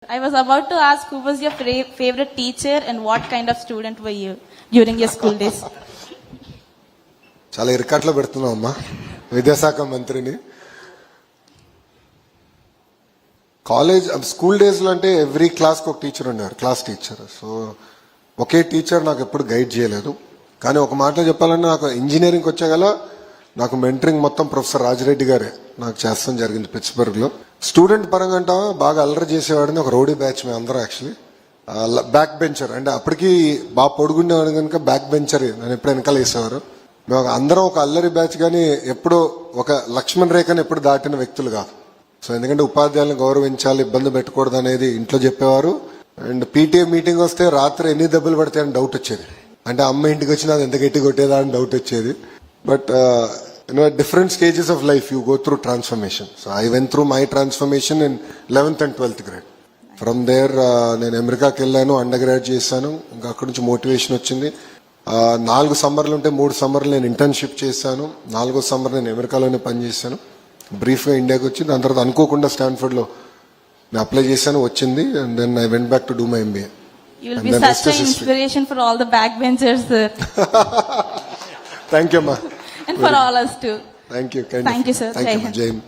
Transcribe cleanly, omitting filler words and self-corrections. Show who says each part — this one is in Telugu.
Speaker 1: I was about to ask who was your favorite teacher and what kind of student were you during your school days?
Speaker 2: చాలా ఇరకాట్లో పెడుతున్నాం అమ్మా విద్యాశాఖ మంత్రిని. కాలేజ్ స్కూల్ డేస్లో అంటే ఎవ్రీ క్లాస్కి ఒక టీచర్ ఉండేవారు, క్లాస్ టీచర్. సో ఒకే టీచర్ నాకు ఎప్పుడు గైడ్ చేయలేదు. కానీ ఒక మాటలో చెప్పాలంటే నాకు ఇంజనీరింగ్కి వచ్చాగల నాకు మెంటరింగ్ మొత్తం ప్రొఫెసర్ రాజిరెడ్డి గారే నాకు చేస్తాం జరిగింది పిట్స్బర్గ్లో. స్టూడెంట్ పరంగా అంట బాగా అల్లరి చేసేవాడిని. ఒక రౌడీ బ్యాచ్ మేము అందరం యాక్చువల్లీ బ్యాక్ బెంచర్, అంటే అప్పటికి బాగా పొడుగుండేవాడు కనుక బ్యాక్ బెంచర్ నన్ను ఎప్పుడు వెనకాల వేసేవారు. మేము అందరం ఒక అల్లరి బ్యాచ్, కానీ ఎప్పుడో ఒక లక్ష్మణ్ రేఖని ఎప్పుడు దాటిన వ్యక్తులు కాదు. సో ఎందుకంటే ఉపాధ్యాయులను గౌరవించాలి, ఇబ్బంది పెట్టకూడదు అనేది ఇంట్లో చెప్పేవారు. అండ్ పీటీఏ మీటింగ్ వస్తే రాత్రి ఎన్ని దెబ్బలు పడతాయని డౌట్ వచ్చేది. అంటే అమ్మ ఇంటికి వచ్చినా అది ఎంత గట్టి కొట్టేదా అని డౌట్ వచ్చేది. But different stages of life you go through transformation. So I went through my transformation in 11th and 12th grade. From there నేను అమెరికాకి వెళ్ళాను, అండర్ గ్రాడ్ చేశాను. ఇంకా అక్కడి నుంచి మోటివేషన్ వచ్చింది. 4 సమ్మర్లు ఉంటే 3 సమ్మర్లు నేను ఇంటర్న్షిప్ చేశాను. 4వ సమ్మర్ నేను అమెరికాలోనే పనిచేశాను. బ్రీఫ్గా ఇండియాకి వచ్చి దాని తర్వాత అనుకోకుండా స్టాన్ఫర్డ్లో నేను అప్లై చేశాను, వచ్చింది. And then I went back to do my MBA.
Speaker 1: You will be such an inspiration for all the backbenchers, sir.
Speaker 2: Thank you, ma.
Speaker 1: And for all us too.
Speaker 2: Thank you.
Speaker 1: Thank you, sir.
Speaker 2: Thank you, Jai Hind.